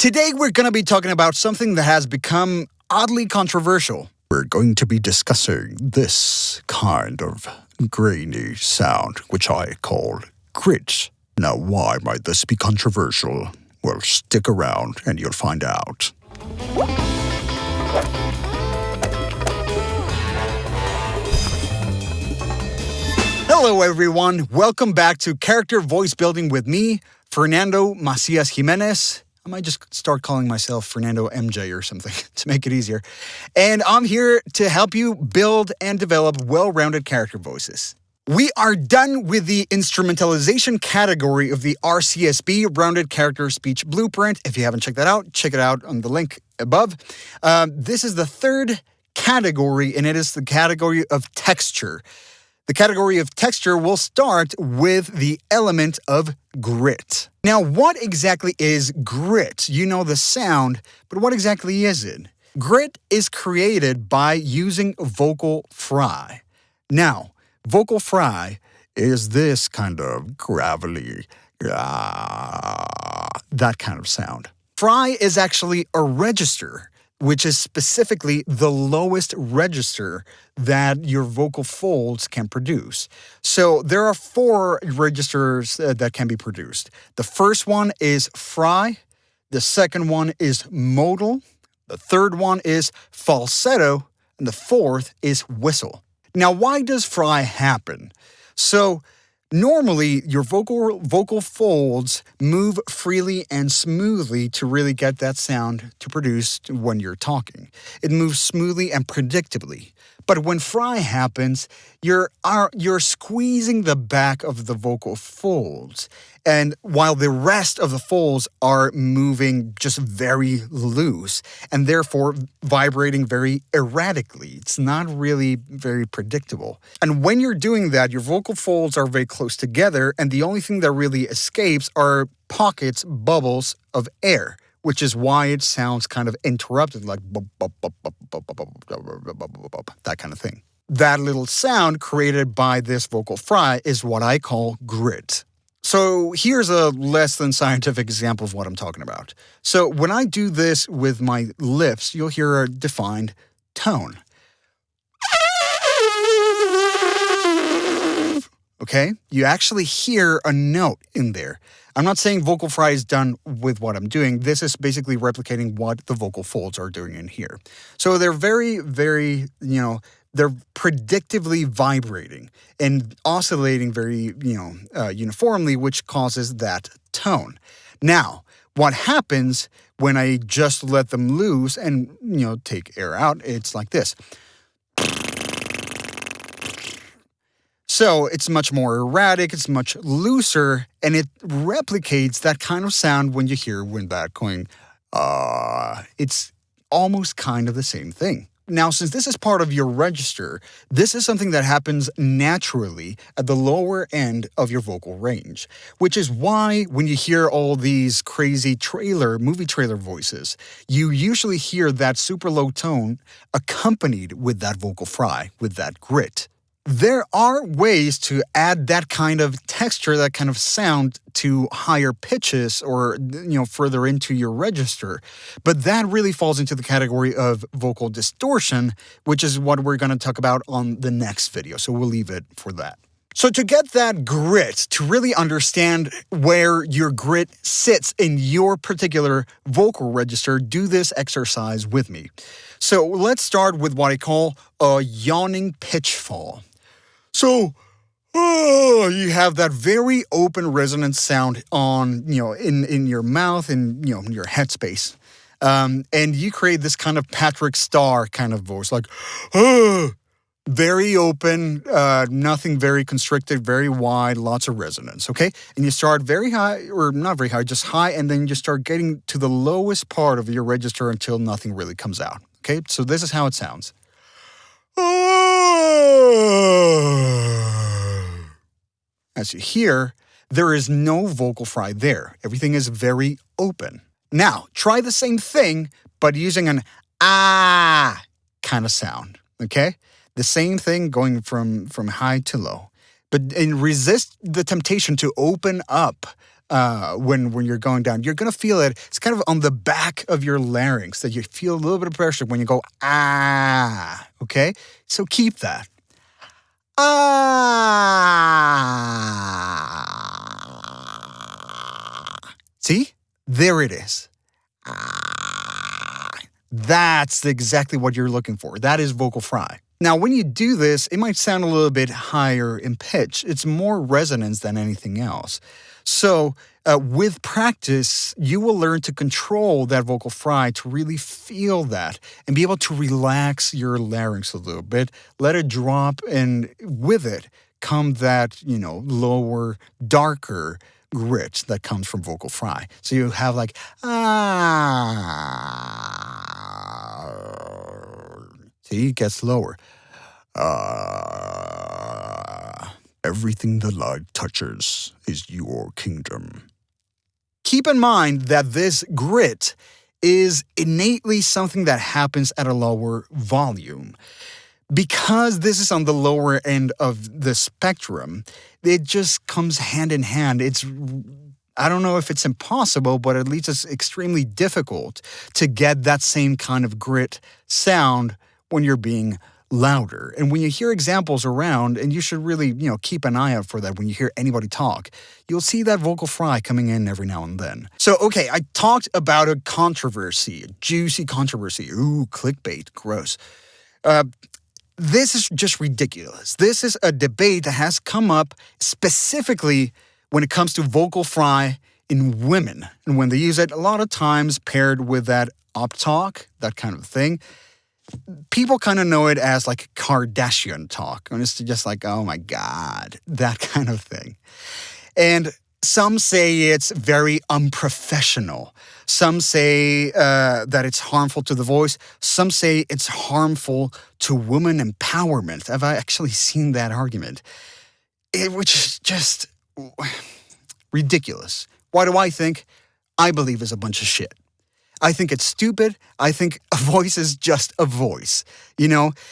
Today we're going to be talking about something that has become oddly controversial. We're going to be discussing this kind of grainy sound, which I call grit. Now, why might this be controversial? Well, stick around and you'll find out. Hello, everyone. Welcome back to Character Voice Building with me, Fernando Macias Jimenez. I might just start calling myself Fernando MJ or something to make it easier. And I'm here to help you build and develop well-rounded character voices. We are done with the instrumentalization category of the RCSB, Rounded Character Speech Blueprint. If you haven't checked that out, check it out on the link above. This is the third category, and it is the category of texture. The category of texture will start with the element of grit. Now, what exactly is grit? You know the sound, but what exactly is it? Grit is created by using vocal fry. Now, vocal fry is this kind of gravelly, that kind of sound. Fry is actually a register, which is specifically the lowest register that your vocal folds can produce. So there are 4 registers that can be produced. The first one is fry, the second one is modal, the third one is falsetto, and the fourth is whistle. Now, why does fry happen? So normally, your vocal folds move freely and smoothly to really get that sound to produce when you're talking. It moves smoothly and predictably. But when fry happens, you're squeezing the back of the vocal folds, and while the rest of the folds are moving just very loose and therefore vibrating very erratically. It's not really very predictable. And when you're doing that, your vocal folds are very close together, and the only thing that really escapes are pockets, bubbles of air, which is why it sounds kind of interrupted, like that kind of thing. That little sound created by this vocal fry is what I call grit. So here's a less than scientific example of what I'm talking about. So when I do this with my lips, you'll hear a defined tone. Okay? You actually hear a note in there. I'm not saying vocal fry is done with what I'm doing. This is basically replicating what the vocal folds are doing in here. So they're very, very, they're predictively vibrating and oscillating very, uniformly, which causes that tone. Now, what happens when I just let them loose and, take air out, it's like this. So it's much more erratic, it's much looser, and it replicates that kind of sound when you hear wind back going, it's almost kind of the same thing. Now, since this is part of your register, this is something that happens naturally at the lower end of your vocal range, which is why when you hear all these crazy movie trailer voices, you usually hear that super low tone accompanied with that vocal fry, with that grit. There are ways to add that kind of texture, that kind of sound to higher pitches or, further into your register. But that really falls into the category of vocal distortion, which is what we're going to talk about on the next video. So we'll leave it for that. So to get that grit, to really understand where your grit sits in your particular vocal register, do this exercise with me. So let's start with what I call a yawning pitch fall. So, you have that very open resonant sound on, in your mouth and, in your headspace. And you create this kind of Patrick Star kind of voice, like, very open, nothing very constricted, very wide, lots of resonance, okay? And you start very high, or not very high, just high, and then you start getting to the lowest part of your register until nothing really comes out, okay? So this is how it sounds. As you hear, there is no vocal fry there. Everything is very open. Now, try the same thing, but using an ah kind of sound, okay? The same thing going from high to low. And resist the temptation to open up when you're going down. You're going to feel it. It's kind of on the back of your larynx that you feel a little bit of pressure when you go, ah, okay? So keep that. Ah. See? There it is. Ah. That's exactly what you're looking for. That is vocal fry. Now, when you do this, it might sound a little bit higher in pitch. It's more resonance than anything else. So, with practice, you will learn to control that vocal fry to really feel that and be able to relax your larynx a little bit, let it drop, and with it come that, lower, darker grit that comes from vocal fry. So you have like, ah. See, it gets lower. Everything the light touches is your kingdom. Keep in mind that this grit is innately something that happens at a lower volume. Because this is on the lower end of the spectrum, it just comes hand in hand. I don't know if it's impossible, but at least it's extremely difficult to get that same kind of grit sound when you're being louder. And when you hear examples around, and you should really, keep an eye out for that when you hear anybody talk, you'll see that vocal fry coming in every now and then. So, okay, I talked about a controversy, a juicy controversy. Ooh, clickbait, gross. This is just ridiculous. This is a debate that has come up specifically when it comes to vocal fry in women. And when they use it, a lot of times paired with that up talk, that kind of thing. People kind of know it as like Kardashian talk. And it's just like, oh my God, that kind of thing. And some say it's very unprofessional. Some say that it's harmful to the voice. Some say it's harmful to women empowerment. I've actually seen that argument, which is just ridiculous. Why do I think? I believe it's a bunch of shit. I think it's stupid. I think a voice is just a voice.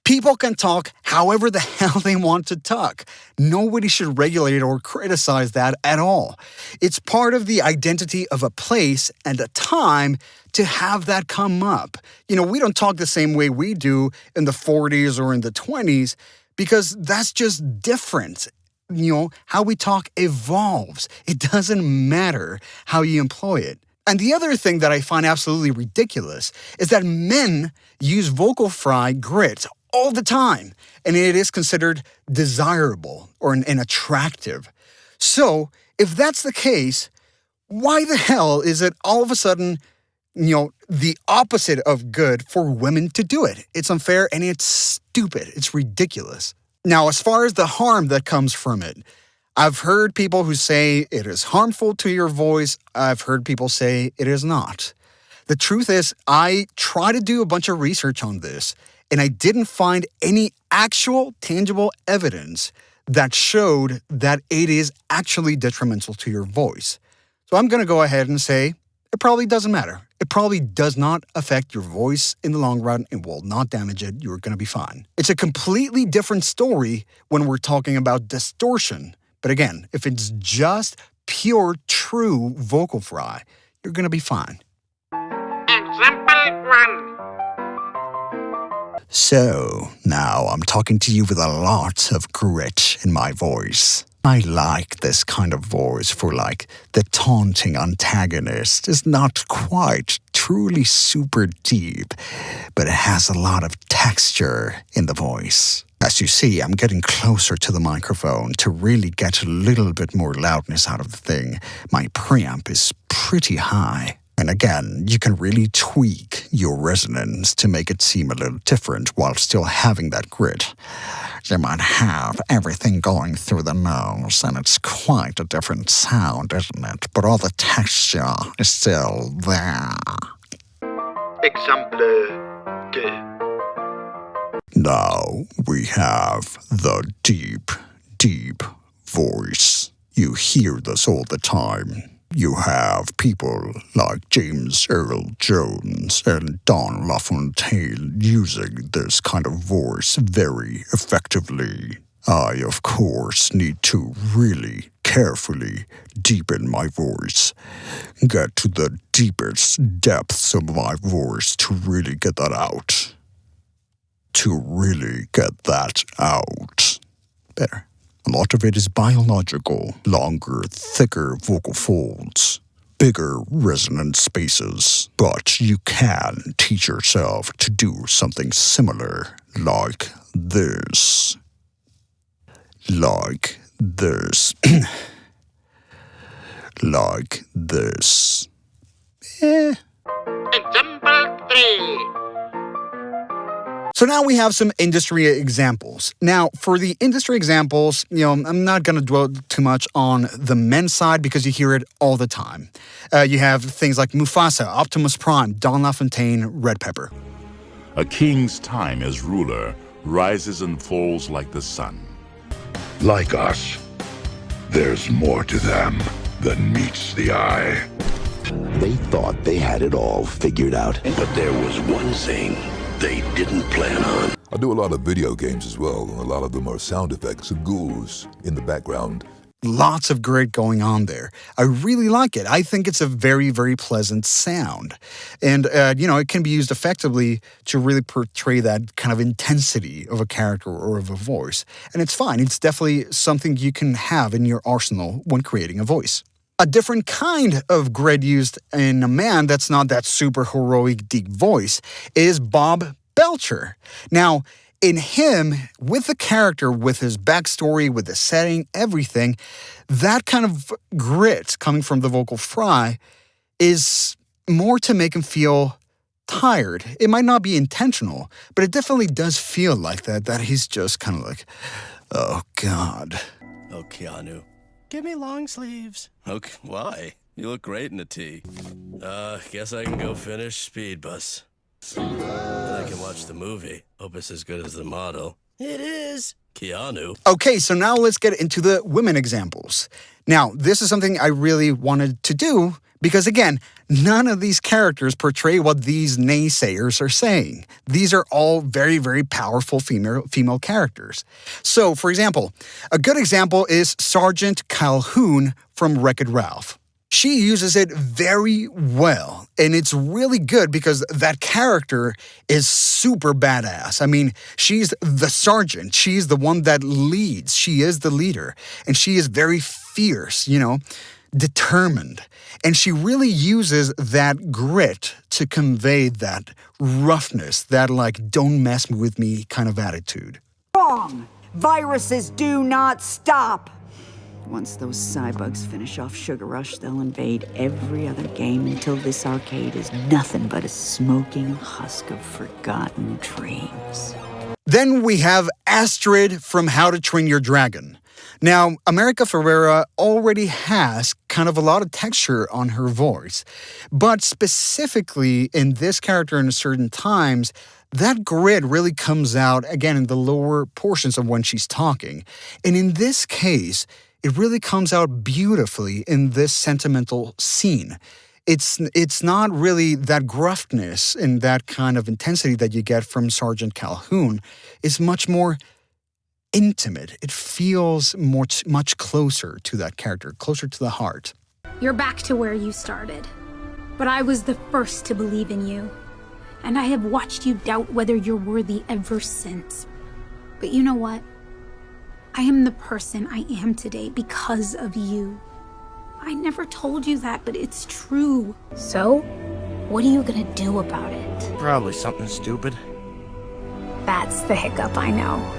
People can talk however the hell they want to talk. Nobody should regulate or criticize that at all. It's part of the identity of a place and a time to have that come up. We don't talk the same way we do in the 40s or in the 20s because that's just different. How we talk evolves. It doesn't matter how you employ it. And the other thing that I find absolutely ridiculous is that men use vocal fry grit all the time, and it is considered desirable or an attractive. So, if that's the case, why the hell is it all of a sudden, the opposite of good for women to do it? It's unfair and it's stupid. It's ridiculous. Now, as far as the harm that comes from it, I've heard people who say it is harmful to your voice. I've heard people say it is not. The truth is, I tried to do a bunch of research on this, and I didn't find any actual tangible evidence that showed that it is actually detrimental to your voice. So I'm going to go ahead and say it probably doesn't matter. It probably does not affect your voice in the long run. It will not damage it. You're going to be fine. It's a completely different story when we're talking about distortion. But again, if it's just pure, true vocal fry, you're going to be fine. Example 1. So, now I'm talking to you with a lot of grit in my voice. I like this kind of voice for the taunting antagonist. It's not quite truly super deep, but it has a lot of texture in the voice. As you see, I'm getting closer to the microphone to really get a little bit more loudness out of the thing. My preamp is pretty high. And again, you can really tweak your resonance to make it seem a little different while still having that grit. You might have everything going through the nose, and it's quite a different sound, isn't it? But all the texture is still there. Example 2. Now we have the deep, deep voice. You hear this all the time. You have people like James Earl Jones and Don LaFontaine using this kind of voice very effectively. I, of course, need to really carefully deepen my voice. Get to the deepest depths of my voice to really get that out. To really get that out. Better. A lot of it is biological. Longer, thicker vocal folds. Bigger resonant spaces. But you can teach yourself to do something similar, like this. Like this. Like this. Example 3. So now we have some industry examples. Now, for the industry examples, I'm not going to dwell too much on the men's side because you hear it all the time. You have things like Mufasa, Optimus Prime, Don LaFontaine, Red Pepper. A king's time as ruler rises and falls like the sun. Like us, there's more to them than meets the eye. They thought they had it all figured out. But there was one thing they didn't plan on. I do a lot of video games as well, and a lot of them are sound effects and ghouls in the background. Lots of grit going on there. I really like it. I think it's a very, very pleasant sound. And, it can be used effectively to really portray that kind of intensity of a character or of a voice. And it's fine. It's definitely something you can have in your arsenal when creating a voice. A different kind of grit used in a man that's not that super heroic, deep voice is Bob Belcher. Now, in him, with the character, with his backstory, with the setting, everything, that kind of grit coming from the vocal fry is more to make him feel tired. It might not be intentional, but it definitely does feel like that he's just kind of like, oh, God. Oh, Keanu, give me long sleeves. Okay, why? You look great in a tee. Guess I can go finish Speed Bus. Then I can watch the movie. Hope it's as good as the model. It is. Keanu. Okay, so now let's get into the women examples. Now, this is something I really wanted to do because, again, none of these characters portray what these naysayers are saying. These are all very, very powerful female characters. So, for example, a good example is Sergeant Calhoun from Wreck-It Ralph. She uses it very well, and it's really good because that character is super badass. I mean, she's the sergeant. She's the one that leads. She is the leader, and she is very fierce, determined. And she really uses that grit to convey that roughness, that don't mess with me kind of attitude. Wrong! Viruses do not stop! Once those cybugs finish off Sugar Rush, they'll invade every other game until this arcade is nothing but a smoking husk of forgotten dreams. Then we have Astrid from How to Train Your Dragon. Now, America Ferrera already has kind of a lot of texture on her voice, but specifically in this character in certain times, that grit really comes out, again, in the lower portions of when she's talking. And in this case, it really comes out beautifully in this sentimental scene. It's not really that gruffness and that kind of intensity that you get from Sergeant Calhoun. It's much more intimate. It feels much closer to that character, closer to the heart. You're back to where you started. But I was the first to believe in you. And I have watched you doubt whether you're worthy ever since. But you know what? I am the person I am today because of you. I never told you that, but it's true. So, what are you gonna do about it? Probably something stupid. That's the hiccup, I know.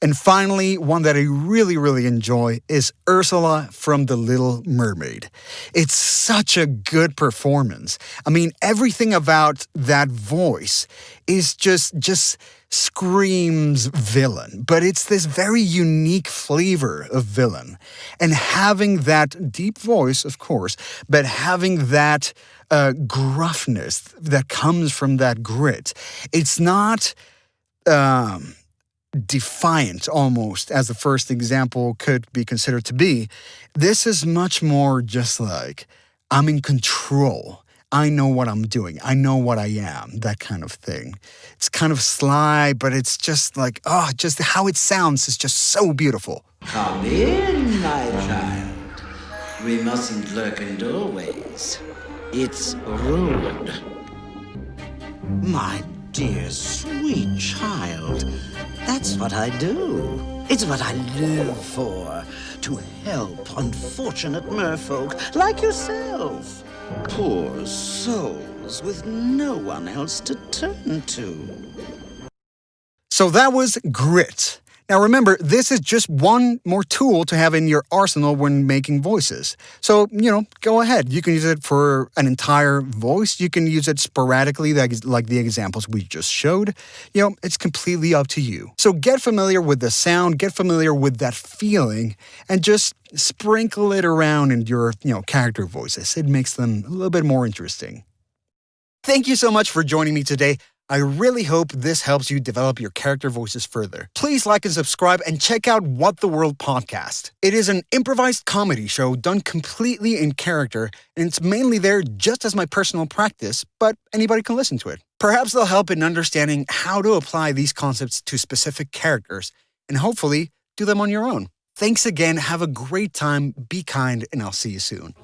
And finally, one that I really, really enjoy is Ursula from The Little Mermaid. It's such a good performance. I mean, everything about that voice is just screams villain, but it's this very unique flavor of villain. And having that deep voice, of course, but having that gruffness that comes from that grit, it's not defiant almost, as the first example could be considered to be. This is much more just like, I'm in control. I know what I'm doing. I know what I am, that kind of thing. It's kind of sly, but it's just like, just how it sounds is just so beautiful. Come in, my child. We mustn't lurk in doorways. It's rude. My dear, sweet child, that's what I do. It's what I live for. To help unfortunate merfolk like yourself. Poor souls with no one else to turn to. So that was Grit. Now remember, this is just one more tool to have in your arsenal when making voices. So, go ahead. You can use it for an entire voice. You can use it sporadically, like the examples we just showed. It's completely up to you. So get familiar with the sound, get familiar with that feeling, and just sprinkle it around in your, character voices. It makes them a little bit more interesting. Thank you so much for joining me today. I really hope this helps you develop your character voices further. Please like and subscribe and check out What the World podcast. It is an improvised comedy show done completely in character, and it's mainly there just as my personal practice, but anybody can listen to it. Perhaps they'll help in understanding how to apply these concepts to specific characters, and hopefully do them on your own. Thanks again, have a great time, be kind, and I'll see you soon.